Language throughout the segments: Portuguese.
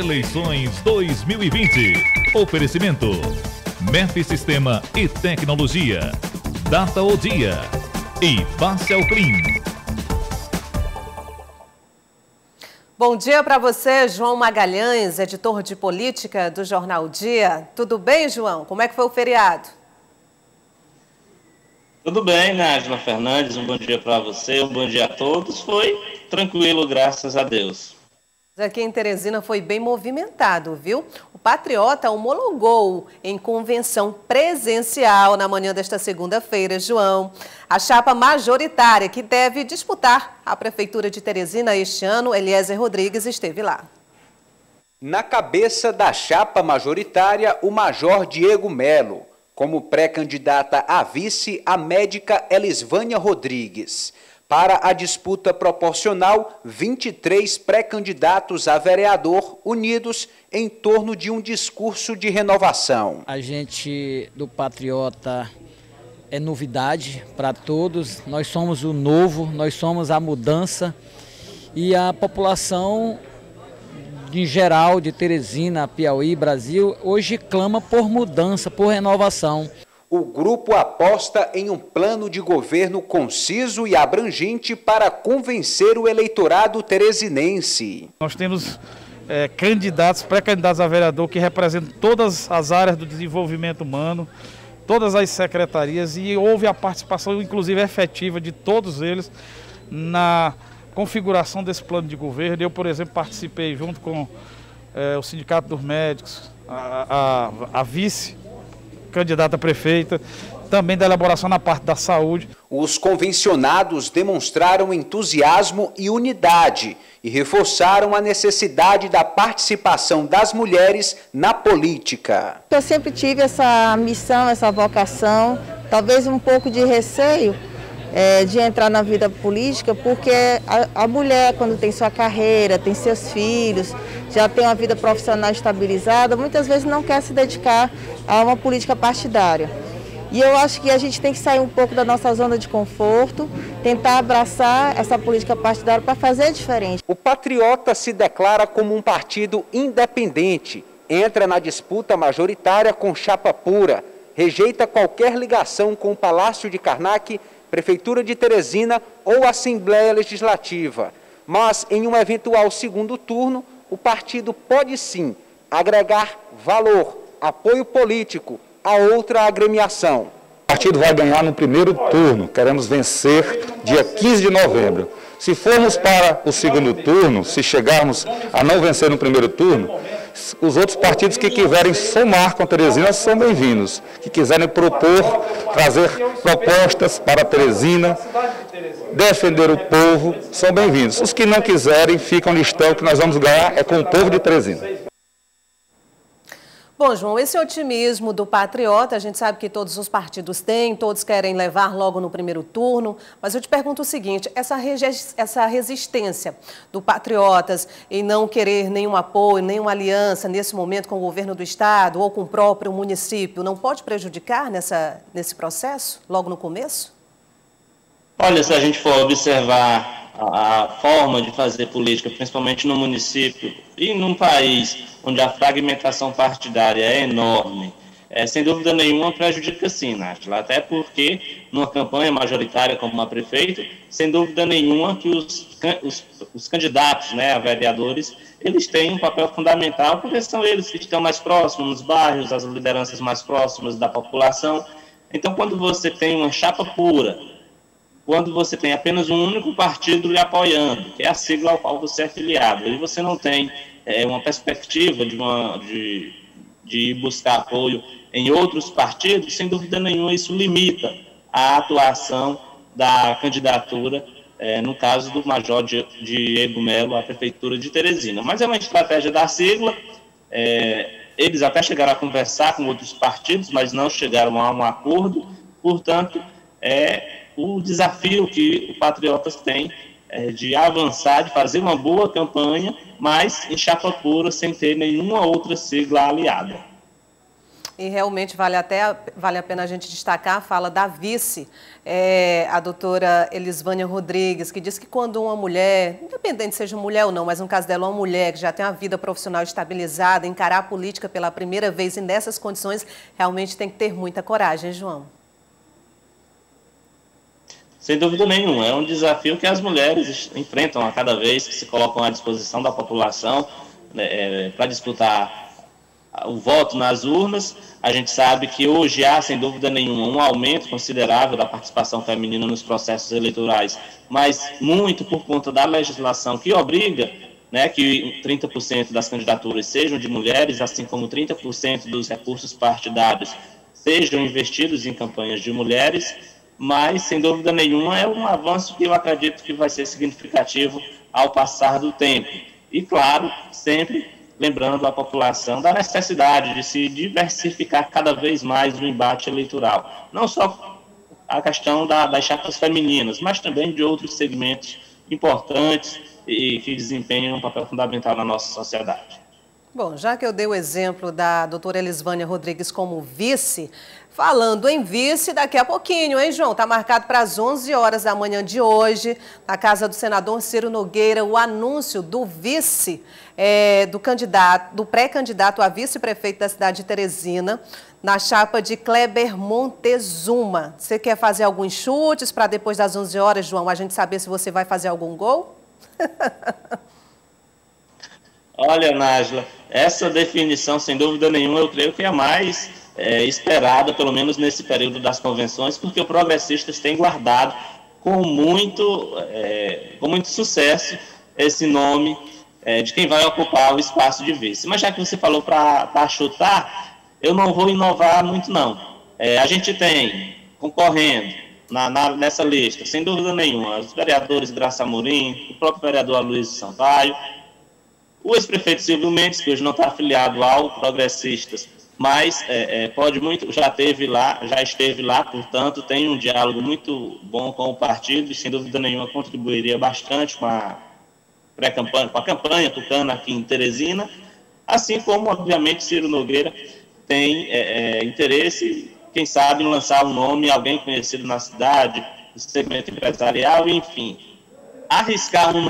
Eleições 2020. Oferecimento: MEF Sistema e Tecnologia. Data ou dia. E Facial Clean. Bom dia para você, João Magalhães, editor de política do Jornal Dia. Tudo bem, João? Como é que foi o feriado? Tudo bem, Nájila Fernandes, um bom dia para você, um bom dia a todos. Foi tranquilo, graças a Deus. Aqui em Teresina foi bem movimentado, viu? O Patriota homologou em convenção presencial na manhã desta segunda-feira, João. A chapa majoritária que deve disputar a Prefeitura de Teresina este ano, Eliezer Rodrigues, esteve lá. Na cabeça da chapa majoritária, o Major Diego Melo. Como pré-candidata a vice, a médica Elisvânia Rodrigues. Para a disputa proporcional, 23 pré-candidatos a vereador unidos em torno de um discurso de renovação. A gente do Patriota é novidade para todos, nós somos o novo, nós somos a mudança e a população em geral de Teresina, Piauí, Brasil, hoje clama por mudança, por renovação. O grupo aposta em um plano de governo conciso e abrangente para convencer o eleitorado teresinense. Nós temos candidatos, pré-candidatos a vereador que representam todas as áreas do desenvolvimento humano, todas as secretarias, e houve a participação, inclusive efetiva, de todos eles na configuração desse plano de governo. Eu, por exemplo, participei junto com o Sindicato dos Médicos, a vice-candidata a prefeita, também da elaboração na parte da saúde. Os convencionados demonstraram entusiasmo e unidade e reforçaram a necessidade da participação das mulheres na política. Eu sempre tive essa missão, essa vocação, talvez um pouco de receio de entrar na vida política, porque a mulher, quando tem sua carreira, tem seus filhos, já tem uma vida profissional estabilizada, muitas vezes não quer se dedicar a uma política partidária. E eu acho que a gente tem que sair um pouco da nossa zona de conforto, tentar abraçar essa política partidária para fazer diferente. O Patriota se declara como um partido independente, entra na disputa majoritária com chapa pura, rejeita qualquer ligação com o Palácio de Karnak, Prefeitura de Teresina ou Assembleia Legislativa. Mas, em um eventual segundo turno, o partido pode sim agregar valor, apoio político a outra agremiação. O partido vai ganhar no primeiro turno, queremos vencer dia 15 de novembro. Se formos para o segundo turno, se chegarmos a não vencer no primeiro turno, os outros partidos que quiserem somar com Teresina são bem-vindos. Que quiserem propor, trazer propostas para Teresina, defender o povo, são bem-vindos. Os que não quiserem, ficam no estão, que nós vamos ganhar é com o povo de Teresina. Bom, João, esse otimismo do Patriota, a gente sabe que todos os partidos têm, todos querem levar logo no primeiro turno, mas eu te pergunto o seguinte, essa resistência do Patriotas em não querer nenhum apoio, nenhuma aliança nesse momento com o governo do estado ou com o próprio município, não pode prejudicar nesse processo, logo no começo? Olha, se a gente for observar a forma de fazer política, principalmente no município e num país onde a fragmentação partidária é enorme, sem dúvida nenhuma prejudica sim, Nájila, até porque numa campanha majoritária como uma prefeita, sem dúvida nenhuma que os candidatos, né, a vereadores, eles têm um papel fundamental, porque são eles que estão mais próximos nos bairros, as lideranças mais próximas da população. Então, quando você tem uma chapa pura, quando você tem apenas um único partido lhe apoiando, que é a sigla ao qual você é filiado, e você não tem uma perspectiva de buscar apoio em outros partidos, sem dúvida nenhuma isso limita a atuação da candidatura, no caso do Major Diego Melo à Prefeitura de Teresina. Mas é uma estratégia da sigla, eles até chegaram a conversar com outros partidos, mas não chegaram a um acordo, portanto, o desafio que o Patriotas tem de avançar, de fazer uma boa campanha, mas em chapa pura, sem ter nenhuma outra sigla aliada. E realmente vale a pena a gente destacar a fala da vice, a doutora Elisvânia Rodrigues, que diz que quando uma mulher, independente seja mulher ou não, mas no caso dela uma mulher que já tem uma vida profissional estabilizada, encarar a política pela primeira vez e nessas condições, realmente tem que ter muita coragem, João. Sem dúvida nenhuma, é um desafio que as mulheres enfrentam a cada vez que se colocam à disposição da população, né, para disputar o voto nas urnas. A gente sabe que hoje há, sem dúvida nenhuma, um aumento considerável da participação feminina nos processos eleitorais, mas muito por conta da legislação que obriga, né, que 30% das candidaturas sejam de mulheres, assim como 30% dos recursos partidários sejam investidos em campanhas de mulheres, mas, sem dúvida nenhuma, é um avanço que eu acredito que vai ser significativo ao passar do tempo. E, claro, sempre lembrando a população da necessidade de se diversificar cada vez mais no embate eleitoral. Não só a questão das chapas femininas, mas também de outros segmentos importantes e que desempenham um papel fundamental na nossa sociedade. Bom, já que eu dei o exemplo da doutora Elisvânia Rodrigues como vice, falando em vice, daqui a pouquinho, hein, João? Está marcado para as 11 horas da manhã de hoje, na casa do senador Ciro Nogueira, o anúncio do vice, do pré-candidato a vice-prefeito da cidade de Teresina, na chapa de Kleber Montezuma. Você quer fazer alguns chutes para depois das 11 horas, João, a gente saber se você vai fazer algum gol? Olha, Nájila, essa definição, sem dúvida nenhuma, eu creio que é a mais esperada, pelo menos nesse período das convenções, porque os progressistas têm guardado com muito sucesso esse nome de quem vai ocupar o espaço de vice. Mas já que você falou para chutar, eu não vou inovar muito, não. A gente tem, concorrendo nessa lista, sem dúvida nenhuma, os vereadores Graça Amorim, o próprio vereador Aloysio Sampaio, o ex-prefeito Silvio Mendes, que hoje não está afiliado ao Progressistas, mas já esteve lá, portanto, tem um diálogo muito bom com o partido e, sem dúvida nenhuma, contribuiria bastante com a pré-campanha, com a campanha tucana aqui em Teresina, assim como, obviamente, Ciro Nogueira tem interesse, quem sabe, em lançar um nome, alguém conhecido na cidade, do segmento empresarial, enfim. Arriscar um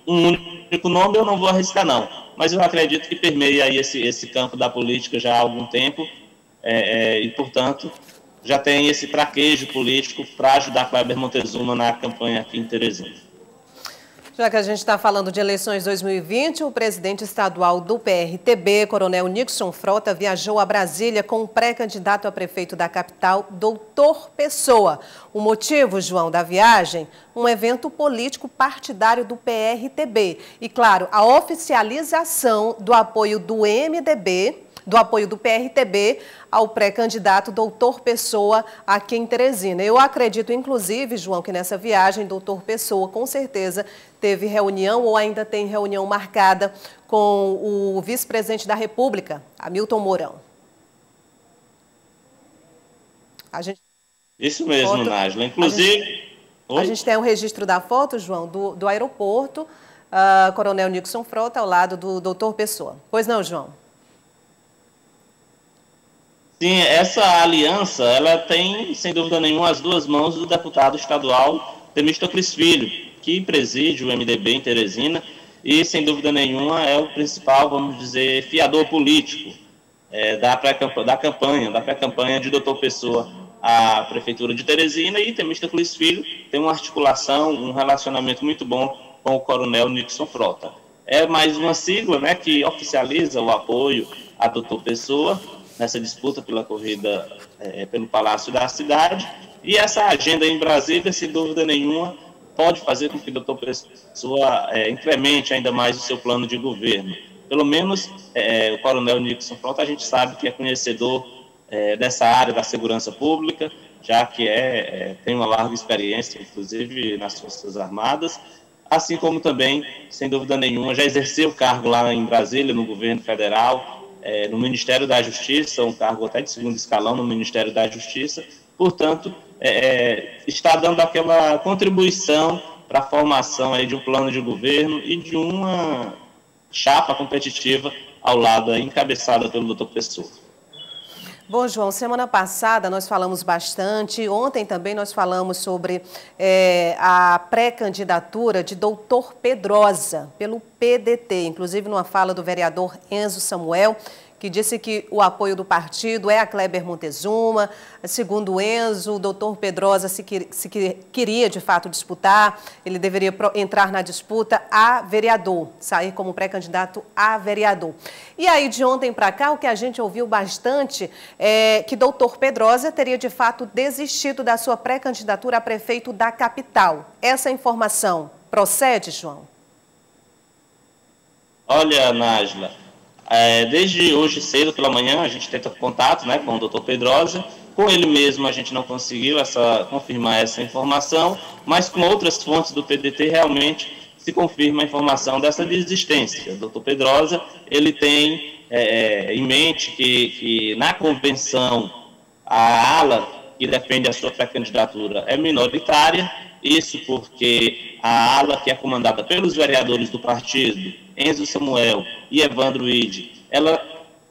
único nome eu não vou arriscar, não. Mas eu acredito que permeia aí esse campo da política já há algum tempo e, portanto, já tem esse traquejo político para ajudar Kleber Montezuma na campanha aqui em Teresina. Já que a gente está falando de eleições 2020, o presidente estadual do PRTB, Coronel Nixon Frota, viajou a Brasília com o pré-candidato a prefeito da capital, Doutor Pessoa. O motivo, João, da viagem? Um evento político partidário do PRTB. E, claro, a oficialização do apoio do MDB, do apoio do PRTB ao pré-candidato Doutor Pessoa aqui em Teresina. Eu acredito, inclusive, João, que nessa viagem, Doutor Pessoa, com certeza, teve reunião ou ainda tem reunião marcada com o vice-presidente da República, Hamilton Mourão. Isso mesmo, Nájila. Inclusive... A gente tem um registro da foto, João, do aeroporto, Coronel Nixon Frota, ao lado do Doutor Pessoa. Pois não, João? Sim, essa aliança, ela tem, sem dúvida nenhuma, as duas mãos do deputado estadual Temístocles Filho, que preside o MDB em Teresina e, sem dúvida nenhuma, é o principal, vamos dizer, fiador político da pré-campanha de Doutor Pessoa à Prefeitura de Teresina, e Temístocles Filho tem uma articulação, um relacionamento muito bom com o Coronel Nixon Frota. É mais uma sigla, né, que oficializa o apoio a Doutor Pessoa nessa disputa pela corrida pelo Palácio da Cidade, e essa agenda em Brasília, sem dúvida nenhuma, pode fazer com que o Doutor Pessoa incremente ainda mais o seu plano de governo. Pelo menos o Coronel Nixon Frota, a gente sabe que é conhecedor dessa área da segurança pública, já que tem uma larga experiência, inclusive nas Forças Armadas, assim como também, sem dúvida nenhuma, já exerceu cargo lá em Brasília, no governo federal, no Ministério da Justiça, um cargo até de segundo escalão no Ministério da Justiça. Portanto, está dando aquela contribuição para a formação aí de um plano de governo e de uma chapa competitiva ao lado, encabeçada pelo Doutor Pessoa. Bom, João, semana passada nós falamos bastante, ontem também nós falamos sobre a pré-candidatura de Doutor Pedrosa pelo PDT, inclusive numa fala do vereador Enzo Samuel, que disse que o apoio do partido é a Kleber Montezuma. Segundo Enzo, o doutor Pedrosa, se queria de fato disputar, ele deveria entrar na disputa a vereador, sair como pré-candidato a vereador. E aí, de ontem para cá, o que a gente ouviu bastante é que doutor Pedrosa teria de fato desistido da sua pré-candidatura a prefeito da capital. Essa informação procede, João? Olha, Nájila, desde hoje cedo pela manhã a gente tenta contato, né, com o doutor Pedrosa. Com ele mesmo a gente não conseguiu confirmar essa informação, mas com outras fontes do PDT realmente se confirma a informação dessa desistência. O doutor Pedrosa, ele tem em mente que na convenção a ala que defende a sua pré-candidatura é minoritária, isso porque a ala que é comandada pelos vereadores do partido, Enzo Samuel e Evandro Ide, ela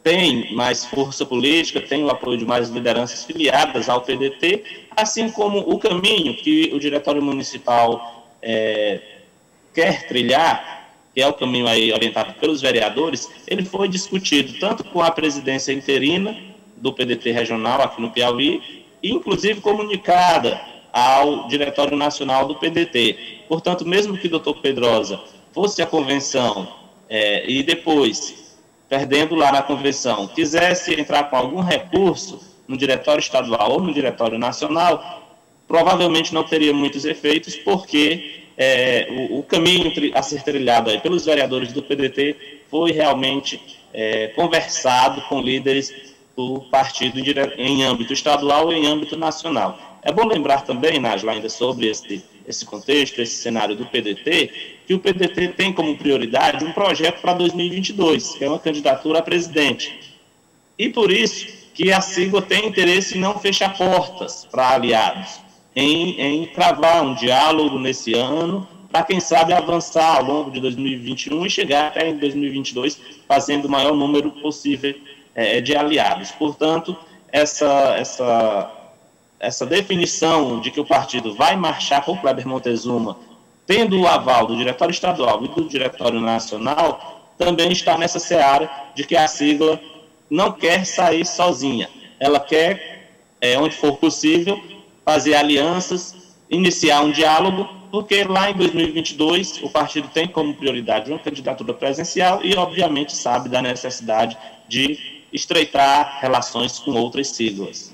tem mais força política, tem o apoio de mais lideranças filiadas ao PDT, assim como o caminho que o Diretório Municipal quer trilhar, que é o caminho aí orientado pelos vereadores, ele foi discutido tanto com a presidência interina do PDT regional aqui no Piauí, e inclusive comunicada ao Diretório Nacional do PDT. Portanto, mesmo que o doutor Pedrosa fosse à convenção e depois, perdendo lá na convenção, quisesse entrar com algum recurso no Diretório Estadual ou no Diretório Nacional, provavelmente não teria muitos efeitos, porque o caminho a ser trilhado aí pelos vereadores do PDT foi realmente conversado com líderes do partido em âmbito estadual e em âmbito nacional. É bom lembrar também, Nájila, ainda sobre esse contexto, esse cenário do PDT, que o PDT tem como prioridade um projeto para 2022, que é uma candidatura a presidente. E por isso que a sigla tem interesse em não fechar portas para aliados, em travar um diálogo nesse ano, para quem sabe avançar ao longo de 2021 e chegar até em 2022 fazendo o maior número possível de aliados. Portanto, essa definição de que o partido vai marchar com o Kleber Montezuma, tendo o aval do Diretório Estadual e do Diretório Nacional, também está nessa seara de que a sigla não quer sair sozinha. Ela quer, onde for possível, fazer alianças, iniciar um diálogo, porque lá em 2022 o partido tem como prioridade uma candidatura presencial e, obviamente, sabe da necessidade de estreitar relações com outras siglas.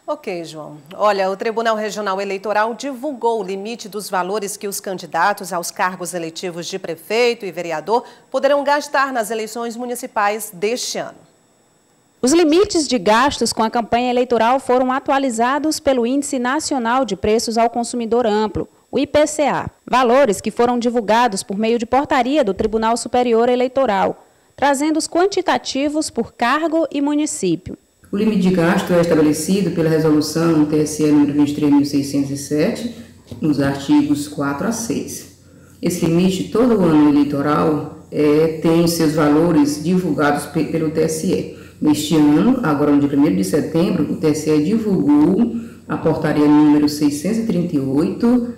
Ok, João. Olha, o Tribunal Regional Eleitoral divulgou o limite dos valores que os candidatos aos cargos eletivos de prefeito e vereador poderão gastar nas eleições municipais deste ano. Os limites de gastos com a campanha eleitoral foram atualizados pelo Índice Nacional de Preços ao Consumidor Amplo, o IPCA. Valores que foram divulgados por meio de portaria do Tribunal Superior Eleitoral, trazendo os quantitativos por cargo e município. O limite de gasto é estabelecido pela resolução TSE número 23.607, nos artigos 4 a 6. Esse limite, todo ano eleitoral, tem seus valores divulgados pelo TSE. Neste ano, agora no dia 1º de setembro, o TSE divulgou a portaria número 638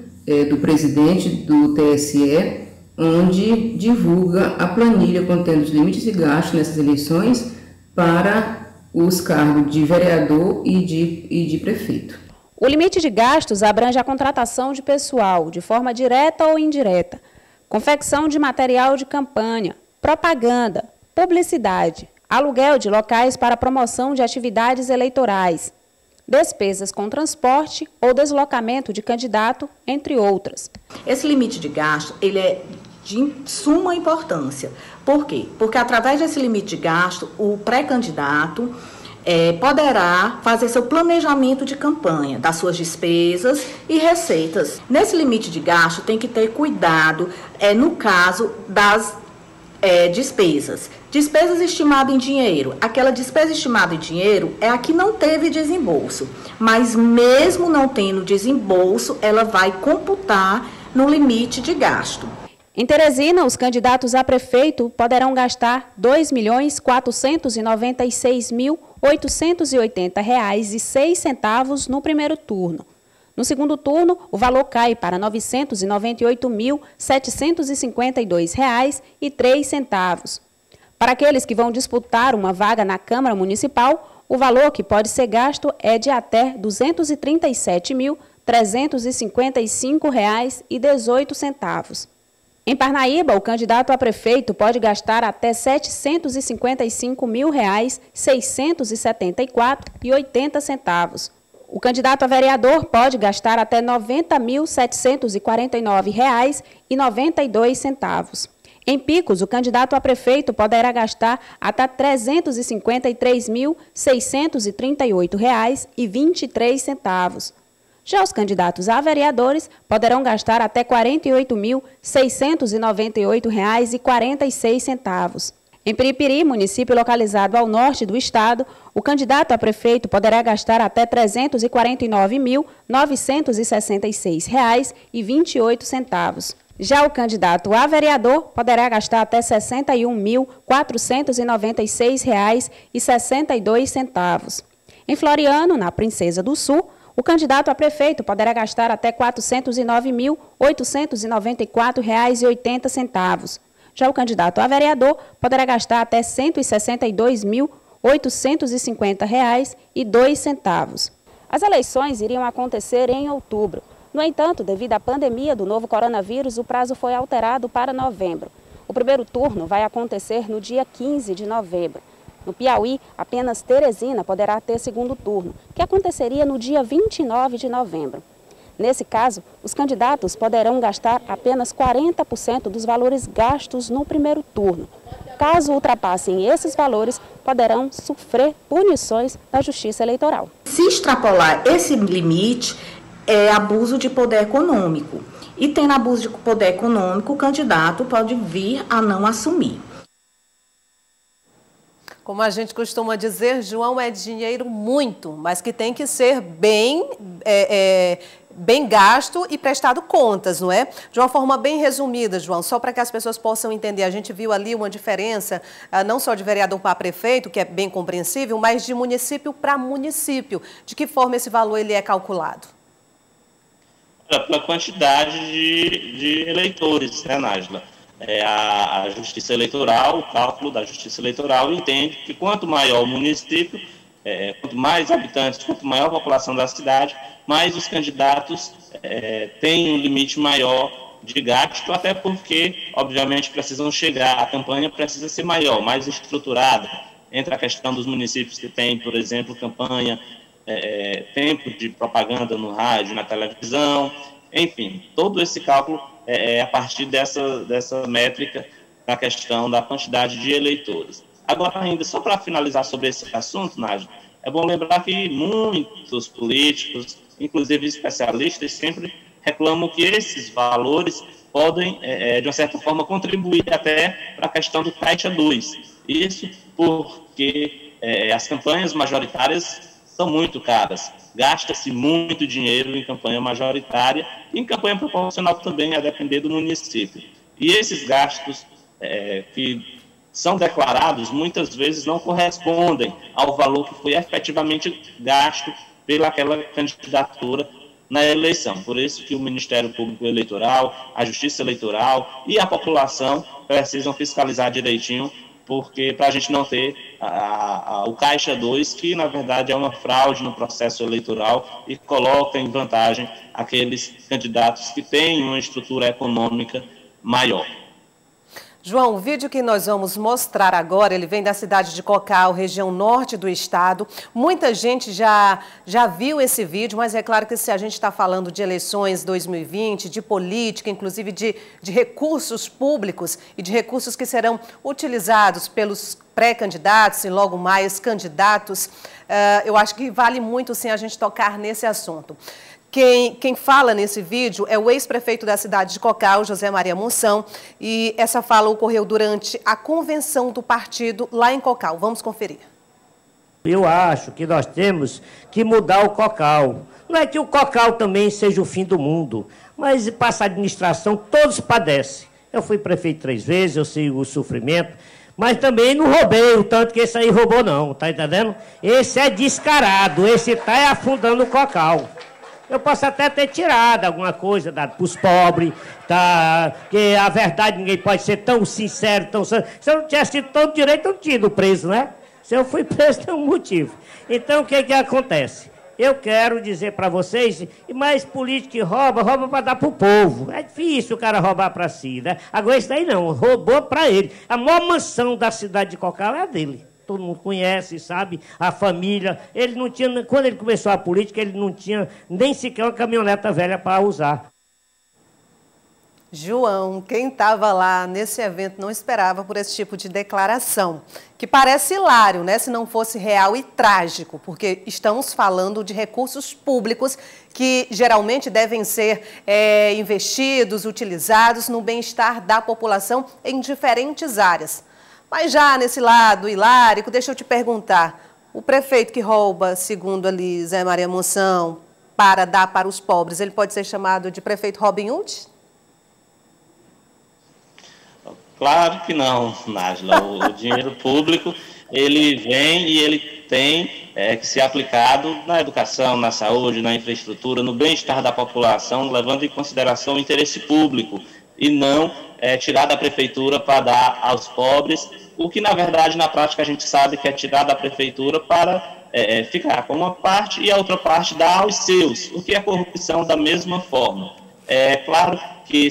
do presidente do TSE, onde divulga a planilha contendo os limites de gasto nessas eleições para os cargos de vereador e de prefeito. O limite de gastos abrange a contratação de pessoal, de forma direta ou indireta, confecção de material de campanha, propaganda, publicidade, aluguel de locais para promoção de atividades eleitorais, despesas com transporte ou deslocamento de candidato, entre outras. Esse limite de gasto, ele é de suma importância. Por quê? Porque através desse limite de gasto, o pré-candidato poderá fazer seu planejamento de campanha, das suas despesas e receitas. Nesse limite de gasto, tem que ter cuidado no caso das despesas. Despesas estimadas em dinheiro. Aquela despesa estimada em dinheiro é a que não teve desembolso, mas mesmo não tendo desembolso, ela vai computar no limite de gasto. Em Teresina, os candidatos a prefeito poderão gastar R$ 2.496.880,06 no primeiro turno. No segundo turno, o valor cai para R$ 998.752,03. Para aqueles que vão disputar uma vaga na Câmara Municipal, o valor que pode ser gasto é de até R$ 237.355,18. Em Parnaíba, o candidato a prefeito pode gastar até R$ 755.674,80. O candidato a vereador pode gastar até R$ 90.749,92. Em Picos, o candidato a prefeito poderá gastar até R$ 353.638,23. Já os candidatos a vereadores poderão gastar até R$ 48.698,46. Em Piripiri, município localizado ao norte do estado, o candidato a prefeito poderá gastar até R$ 349.966,28. Já o candidato a vereador poderá gastar até R$ 61.496,62. Em Floriano, na Princesa do Sul, o candidato a prefeito poderá gastar até R$ 409.894,80. Já o candidato a vereador poderá gastar até R$ 162.850,02. As eleições iriam acontecer em outubro. No entanto, devido à pandemia do novo coronavírus, o prazo foi alterado para novembro. O primeiro turno vai acontecer no dia 15 de novembro. No Piauí, apenas Teresina poderá ter segundo turno, que aconteceria no dia 29 de novembro. Nesse caso, os candidatos poderão gastar apenas 40% dos valores gastos no primeiro turno. Caso ultrapassem esses valores, poderão sofrer punições da Justiça Eleitoral. Se extrapolar esse limite, é abuso de poder econômico. E tendo abuso de poder econômico, o candidato pode vir a não assumir. Como a gente costuma dizer, João, é dinheiro muito, mas que tem que ser bem gasto e prestado contas, não é? De uma forma bem resumida, João, só para que as pessoas possam entender. A gente viu ali uma diferença, não só de vereador para prefeito, que é bem compreensível, mas de município para município. De que forma esse valor ele é calculado? Pela quantidade de eleitores, né, Nájila? A Justiça Eleitoral, o cálculo da Justiça Eleitoral entende que quanto maior o município, quanto mais habitantes, quanto maior a população da cidade, mais os candidatos têm um limite maior de gasto, até porque, obviamente, precisam chegar, a campanha precisa ser maior, mais estruturada, entre a questão dos municípios que têm, por exemplo, campanha, tempo de propaganda no rádio, na televisão, enfim, todo esse cálculo a partir dessa métrica da questão da quantidade de eleitores. Agora, ainda, só para finalizar sobre esse assunto, Nájila, é bom lembrar que muitos políticos, inclusive especialistas, sempre reclamam que esses valores podem, de uma certa forma, contribuir até para a questão do Caixa 2. Isso porque as campanhas majoritárias são muito caras. Gasta-se muito dinheiro em campanha majoritária e em campanha proporcional também, a depender do município. E esses gastos que são declarados, muitas vezes não correspondem ao valor que foi efetivamente gasto pelaquela candidatura na eleição. Por isso que o Ministério Público Eleitoral, a Justiça Eleitoral e a população precisam fiscalizar direitinho, porque para a gente não ter o Caixa 2, que na verdade é uma fraude no processo eleitoral e coloca em vantagem aqueles candidatos que têm uma estrutura econômica maior. João, o vídeo que nós vamos mostrar agora, ele vem da cidade de Cocal, região norte do estado. Muita gente já viu esse vídeo, mas é claro que se a gente está falando de eleições 2020, de política, inclusive de recursos públicos e de recursos que serão utilizados pelos pré-candidatos e logo mais candidatos, eu acho que vale muito sim a gente tocar nesse assunto. Quem fala nesse vídeo é o ex-prefeito da cidade de Cocal, José Maria Monção, e essa fala ocorreu durante a convenção do partido lá em Cocal. Vamos conferir. Eu acho que nós temos que mudar o Cocal. Não é que o Cocal também seja o fim do mundo, mas para essa administração todos padecem. Eu fui prefeito 3 vezes, eu sei o sofrimento, mas também não roubei o tanto que esse aí roubou não, tá entendendo? Esse é descarado, esse tá afundando o cocal. Eu posso até ter tirado alguma coisa, dado para os pobres, tá? Que a verdade ninguém pode ser tão sincero, tão... Se eu não tivesse tido todo direito, eu não tinha ido preso, né? Se eu fui preso, tem um motivo. Então, o que acontece? Eu quero dizer para vocês, mas político que rouba para dar para o povo. É difícil o cara roubar para si, né? Agora, isso daí não, roubou para ele. A maior mansão da cidade de Cocal é a dele. Todo mundo conhece, sabe? A família. Ele não tinha, quando ele começou a política, ele não tinha nem sequer uma caminhoneta velha para usar. João, quem estava lá nesse evento não esperava por esse tipo de declaração, que parece hilário, né, se não fosse real e trágico, porque estamos falando de recursos públicos que geralmente devem ser investidos, utilizados no bem-estar da população em diferentes áreas. Mas já nesse lado hilárico, deixa eu te perguntar, o prefeito que rouba, segundo ali Zé Maria Monção, para dar para os pobres, ele pode ser chamado de prefeito Robin Hood? Claro que não, Nájila. O dinheiro público, ele vem e ele tem que ser aplicado na educação, na saúde, na infraestrutura, no bem-estar da população, levando em consideração o interesse público e não tirar da prefeitura para dar aos pobres, o que, na verdade, na prática, a gente sabe que é tirar da prefeitura para ficar com uma parte e a outra parte dar aos seus, o que é corrupção da mesma forma. É claro que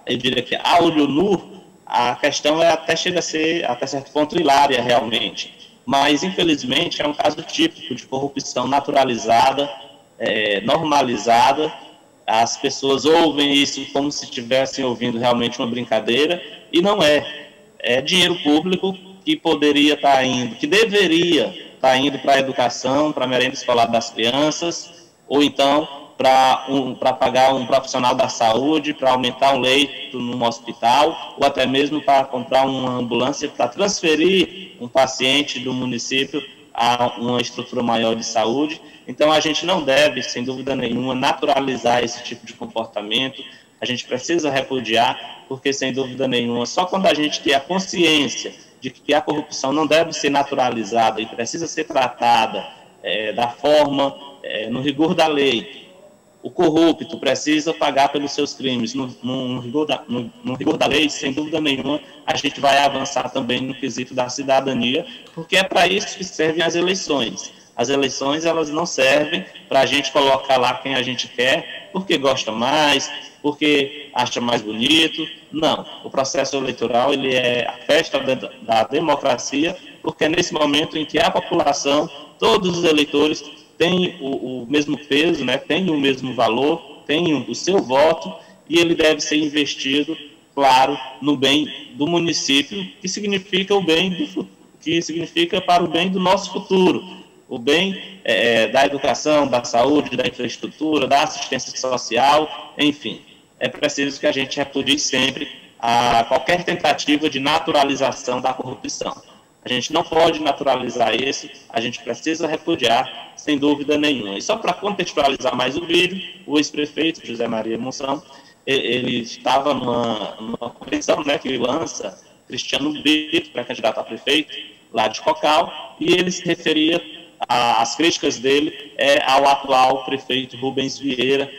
eu diria que a olho nu, a questão até chega a ser, até certo ponto, hilária realmente. Mas, infelizmente, é um caso típico de corrupção naturalizada, normalizada. As pessoas ouvem isso como se estivessem ouvindo realmente uma brincadeira, e não é. É dinheiro público que poderia estar indo, que deveria estar indo para a educação, para a merenda escolar das crianças, ou então para pagar um profissional da saúde, para aumentar um leito num hospital, ou até mesmo para comprar uma ambulância, para transferir um paciente do município a uma estrutura maior de saúde. Então, a gente não deve, sem dúvida nenhuma, naturalizar esse tipo de comportamento. A gente precisa repudiar, porque, sem dúvida nenhuma, só quando a gente tem a consciência de que a corrupção não deve ser naturalizada e precisa ser tratada da forma, no rigor da lei, o corrupto precisa pagar pelos seus crimes no rigor da lei, sem dúvida nenhuma, a gente vai avançar também no quesito da cidadania, porque é para isso que servem as eleições. As eleições, elas não servem para a gente colocar lá quem a gente quer, porque gosta mais, porque acha mais bonito. Não, o processo eleitoral, ele é a festa da democracia, porque é nesse momento em que a população, todos os eleitores, tem o mesmo peso, né, tem o mesmo valor, tem o seu voto, e ele deve ser investido, claro, no bem do município, que significa para o bem do nosso futuro, o bem da educação, da saúde, da infraestrutura, da assistência social, enfim. É preciso que a gente repudie sempre a qualquer tentativa de naturalização da corrupção. A gente não pode naturalizar isso, a gente precisa repudiar, sem dúvida nenhuma. E só para contextualizar mais o vídeo, o ex-prefeito José Maria Monção, ele estava numa convenção, né, que lança Cristiano Brito, pré-candidato a prefeito, lá de Cocal, e ele se referia às críticas dele ao atual prefeito Rubens Vieira,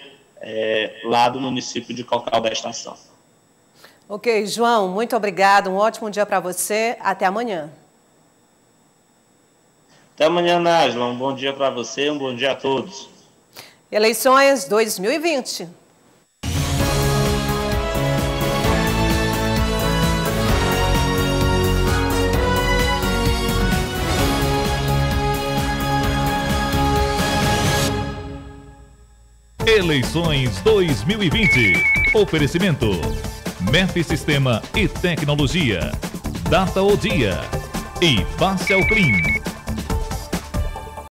lá do município de Cocal da Estação. Ok, João, muito obrigado, um ótimo dia para você, até amanhã. Até amanhã, Nájila. Um bom dia para você, um bom dia a todos. Eleições 2020. Eleições 2020. Oferecimento: MEF Sistema e Tecnologia. Data o dia. E Faça o Clean.